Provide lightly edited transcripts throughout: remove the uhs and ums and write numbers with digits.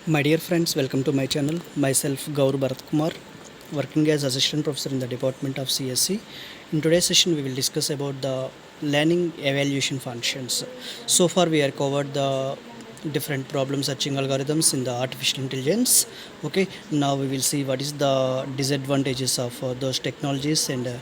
My dear friends, welcome to my channel. Myself Gaur Bharat Kumar, working as assistant professor in the department of CSC. In today's session, we will discuss about the learning evaluation functions. So far, we have covered the different problem searching algorithms in the artificial intelligence. Okay, now we will see what is the disadvantages of those technologies and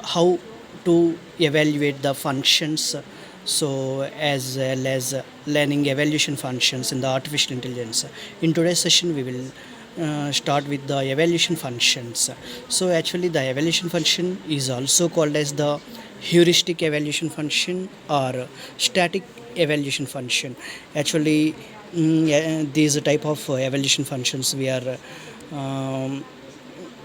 how to evaluate the functions, so as well as learning evaluation functions in the artificial intelligence. In today's session we will start with the evaluation functions. So actually the evaluation function is also called as the heuristic evaluation function or static evaluation function. Actually, these type of evaluation functions we are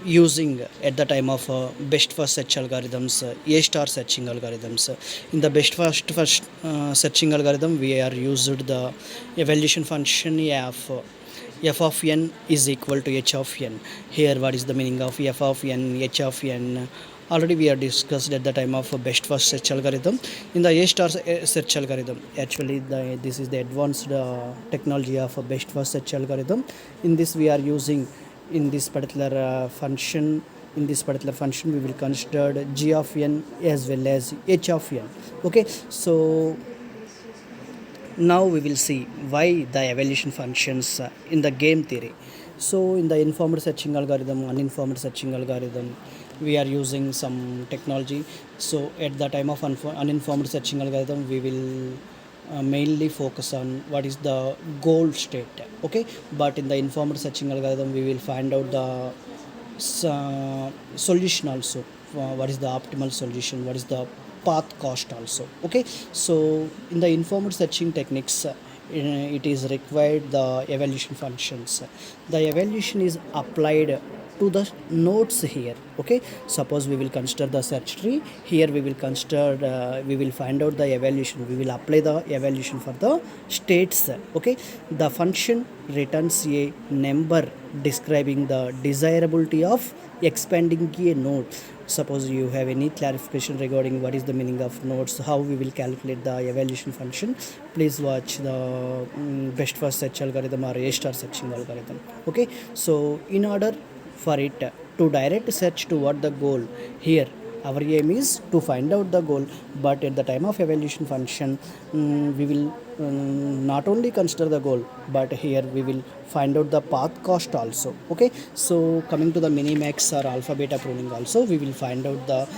using at the time of best first search algorithms, A star searching algorithms. In the best first searching algorithm, we are used the evaluation function f of n is equal to h of n. Here, what is the meaning of f of n, h of n? Already we are discussed at the time of best first search algorithm. In the A star search algorithm, actually this is the advanced technology of best first search algorithm. In this we are using in this particular function. In this particular function we will consider g of n as well as h of n. Okay, so now we will see why the evaluation functions in the game theory. So in the informed searching algorithm, uninformed searching algorithm, we are using some technology. So at the time of uninformed searching algorithm, we will mainly focus on what is the goal state. Okay, but in the informed searching algorithm we will find out the solution also. What is the optimal solution, what is the path cost also. Okay, so in the informed searching techniques, it is required the evaluation functions. The evaluation is applied to the nodes here. Okay, suppose we will consider the search tree. Here we will consider we will find out the evaluation, we will apply the evaluation for the states. Okay, the function returns a number describing the desirability of expanding a node. Suppose you have any clarification regarding what is the meaning of nodes, how we will calculate the evaluation function, please watch the best first search algorithm or A star searching algorithm. Okay, so in order for it to direct search toward the goal, here our aim is to find out the goal, but at the time of evaluation function we will not only consider the goal, but here we will find out the path cost also. Okay, so coming to the minimax or alpha beta pruning also, we will find out the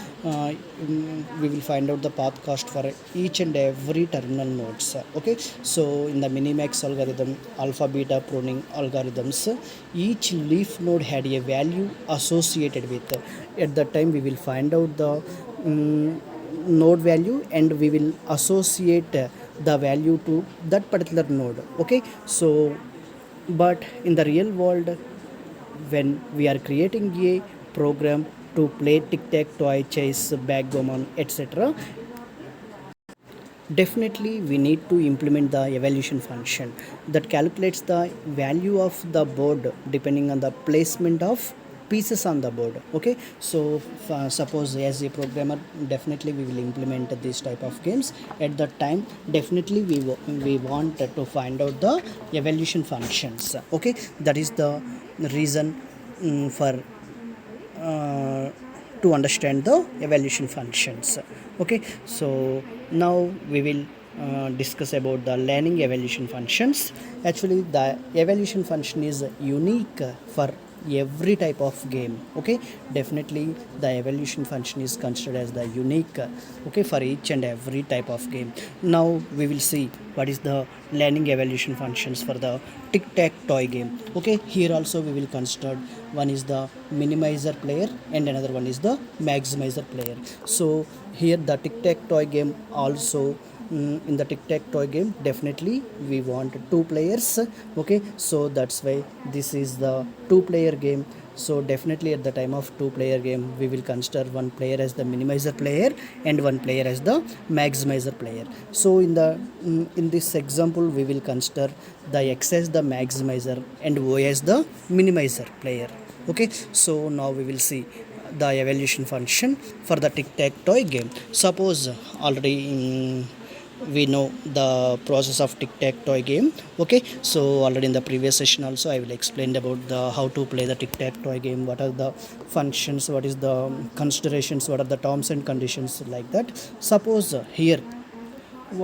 path cost for each and every terminal nodes. Okay, so in the minimax algorithm, alpha beta pruning algorithms, each leaf node had a value associated with. At that time we will find out the node value and we will associate the value to that particular node. Okay, so but in the real world, when we are creating a program to play tic-tac-toe, chess, backgammon, etc., definitely we need to implement the evaluation function that calculates the value of the board depending on the placement of pieces on the board. Okay, so suppose as a programmer, definitely we will implement this type of games. At that time definitely we want to find out the evaluation functions. Okay, that is the reason for to understand the evaluation functions. Okay, so now we will discuss about the learning evaluation functions. Actually the evaluation function is unique for every type of game. Okay, definitely the evaluation function is considered as the unique, okay, for each and every type of game. Now we will see what is the learning evaluation functions for the tic-tac-toe game. Okay, here also we will consider one is the minimizer player and another one is the maximizer player. So here the tic-tac-toe game also, in the tic-tac-toe game definitely we want two players. Okay, so that's why this is the two player game. So definitely at the time of two player game we will consider one player as the minimizer player and one player as the maximizer player. So in this example we will consider the x as the maximizer and y as the minimizer player. Okay, so now we will see the evaluation function for the tic-tac-toe game. Suppose already we know the process of tic-tac-toe game. Okay, so already in the previous session also I will explain about the how to play the tic-tac-toe game, what are the functions, what is the considerations, what are the terms and conditions, like that. Suppose here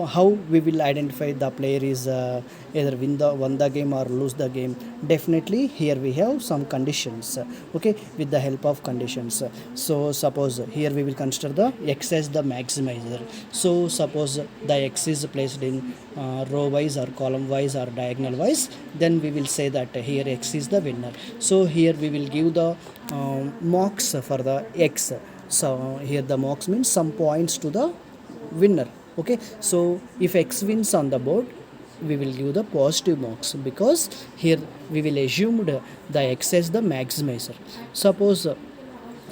how we will identify the player is either won the game or lose the game. Definitely here we have some conditions, okay, with the help of conditions. So suppose here we will consider the x as the maximizer. So suppose the x is placed in row wise or column wise or diagonal wise, then we will say that here x is the winner. So here we will give the marks for the x. So here the marks means some points to the winner. Okay, so if x wins on the board, we will give the positive marks, because here we will assume the x as the maximizer. Suppose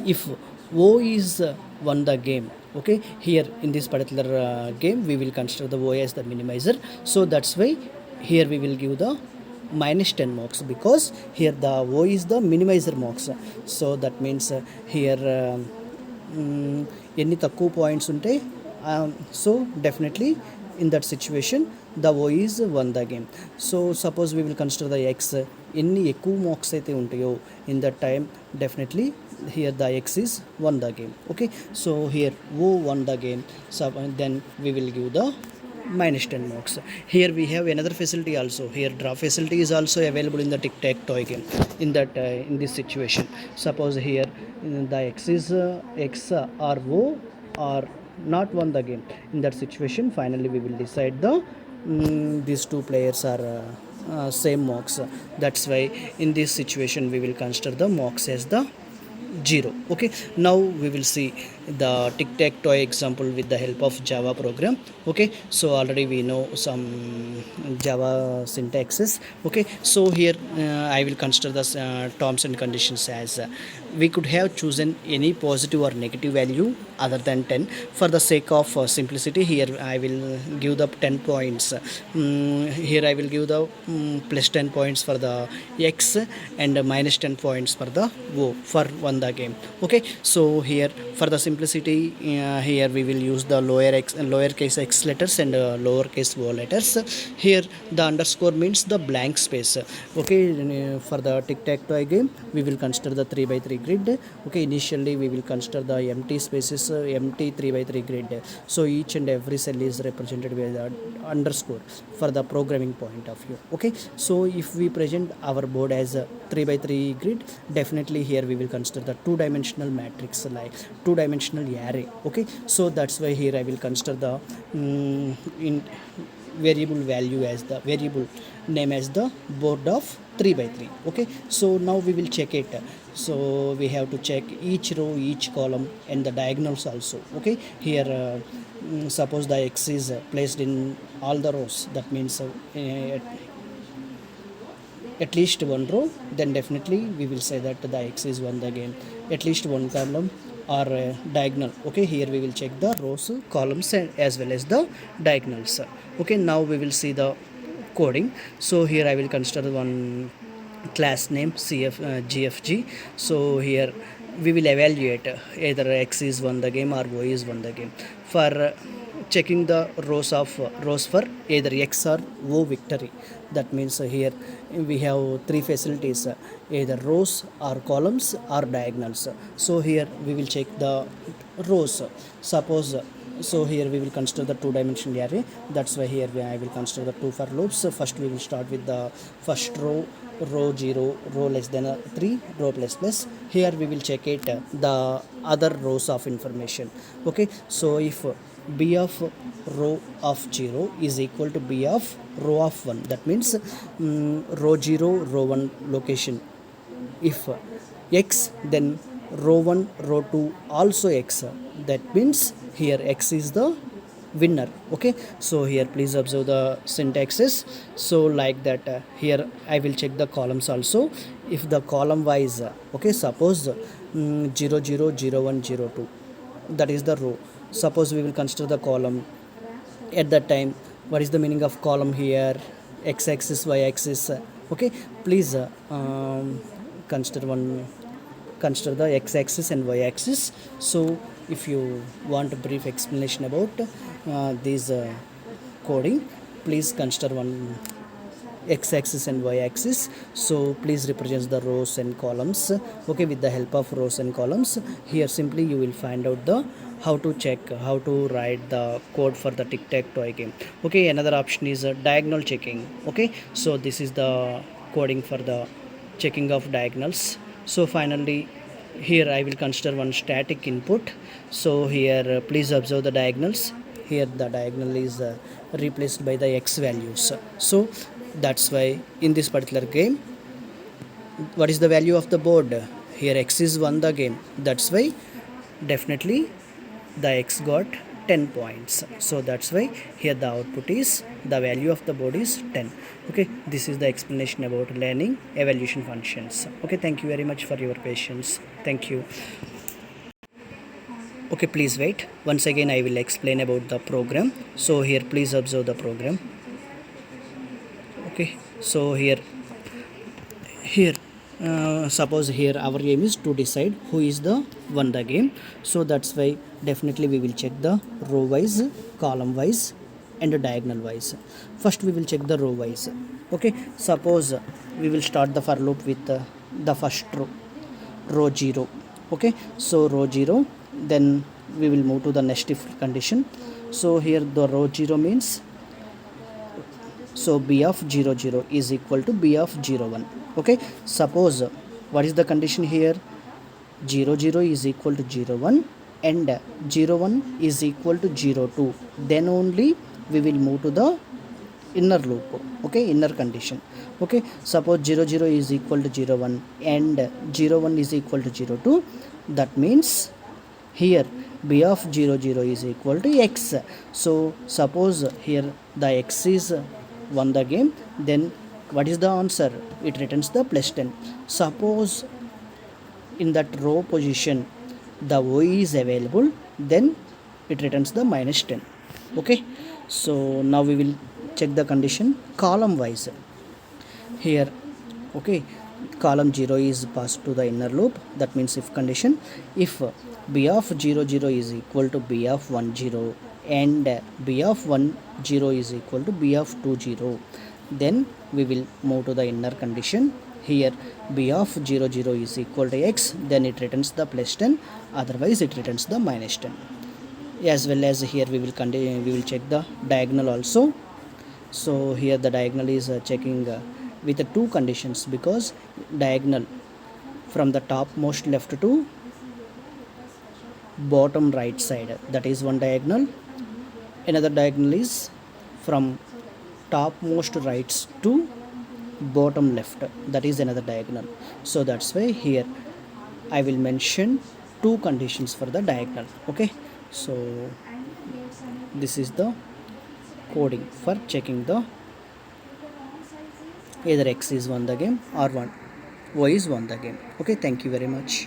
if O is won the game, okay, here in this particular game we will consider the O as the minimizer. So that's why here we will give the minus 10 marks, because here the O is the minimizer marks. So that means here ఎన్ని తక్కువ points ఉంటాయి, so definitely in that situation the O is won the game. So suppose we will consider the x, ఎన్ని ఎక్కువ marks అయితే ఉంటాయో in that time, definitely here the x is won the game. Okay, so here O won the game, so then we will give the minus 10 marks. Here we have another facility also. Here draw facility is also available in the tic-tac-toe game. In that in this situation, suppose here the x is x or O or not won the game. In that situation, finally we will decide the these two players are same marks. That's why in this situation we will consider the marks as the 0. Okay, now we will see the tic-tac-toe example with the help of Java program. Okay, so already we know some Java syntaxes. Okay, so here I will consider the terms and conditions as we could have chosen any positive or negative value other than 10. For the sake of simplicity, here I will give the 10 points. Here I will give the plus 10 points for the x and minus 10 points for the O for won the game. Okay, so here for the simplicity, here we will use the lowercase x letters and lowercase O letters. Here the underscore means the blank space. Okay, for the tic-tac-toe game we will consider the 3 by 3 grid. Okay, initially we will consider the empty spaces, empty 3 by 3 grid. So each and every cell is represented by the underscore for the programming point of view. Okay, so if we present our board as a 3 by 3 grid, definitely here we will consider the two-dimensional matrix, like two-dimensional array. Okay, so that's why here I will consider the in variable value as the variable name as the board of 3 by 3. Okay, so now we will check it. So we have to check each row, each column and the diagonals also. Okay, here suppose the x is placed in all the rows, that means at least one row, then definitely we will say that the x is won the game. At least one column or diagonal. Okay, here we will check the rows, columns and as well as the diagonals. Okay, now we will see the coding. So here I will consider one class name GFG. So here we will evaluate either x is won the game or y is won the game. For checking the rows for either x or o victory, that means here we have three facilities, either rows or columns or diagonals. So here we will check the rows. Suppose so here we will consider the two-dimensional array. That's why here I will consider the two for loops. First we will start with the first row, row 0, row less than 3, row plus plus. Here we will check it the other rows of information. Okay, so if b of row of 0 is equal to b of row of 1, that means row 0, row 1 location. If x, then row 1, row 2 also x, that means here x is the winner. Okay, so here please observe the syntaxes. So like that here I will check the columns also. If the column wise okay, suppose 0 0 0 1 0 2, that is the row. Suppose we will consider the column. At that time, what is the meaning of column here? X axis, y axis. Okay, please consider the x axis and y axis. So if you want a brief explanation about these coding, please consider one x-axis and y-axis. So please represent the rows and columns. Okay, with the help of rows and columns, here simply you will find out the how to check, how to write the code for the tic-tac-toe game. Okay, another option is diagonal checking. Okay, so this is the coding for the checking of diagonals. So finally, here I will consider one static input. So here please observe the diagonals. Here the diagonal is replaced by the x values. So that's why in this particular game, what is the value of the board? Here x is won the game. That's why definitely the x got 10 points. So that's why here the output is, the value of the board is 10. Okay, this is the explanation about learning evaluation functions. Okay, thank you very much for your patience. Thank you. Okay, please wait. Once again I will explain about the program. So here please observe the program. Okay, so here suppose here our aim is to decide who is the won the game. So that's why definitely we will check the row wise, column wise and diagonal wise. First we will check the row wise. Okay, suppose we will start the for loop with the first row 0. Okay, so row 0, then we will move to the next if condition. So here the row 0 means, so b of 0 0 is equal to b of 0 1. Okay, suppose what is the condition here? 0 0 is equal to 0 1 and 0 1 is equal to 0 2. Then only we will move to the inner loop. Okay, inner condition. Okay, suppose 0 0 is equal to 0 1 and 0 1 is equal to 0 2. That means here b of 0 0 is equal to x. So suppose here the x is won the game, then what is the answer? It returns the plus 10. Suppose in that row position the y is available, then it returns the minus 10. Okay, so now we will check the condition column wise. Here, okay, column 0 is passed to the inner loop. That means if condition, if b of 0 0 is equal to b of 1 0 and b of 1 0 is equal to b of 2 0, then we will move to the inner condition. Here b of 0 0 is equal to x, then it returns the plus 10, otherwise it returns the minus 10. As well as here we will continue, we will check the diagonal also. So here the diagonal is checking with the two conditions, because diagonal from the topmost left to bottom right side, that is one diagonal. Another diagonal is from topmost rights to bottom left, that is another diagonal. So that's why here I will mention two conditions for the diagonal. Okay, so this is the coding for checking the either x is won the game or y is won the game. Okay, thank you very much.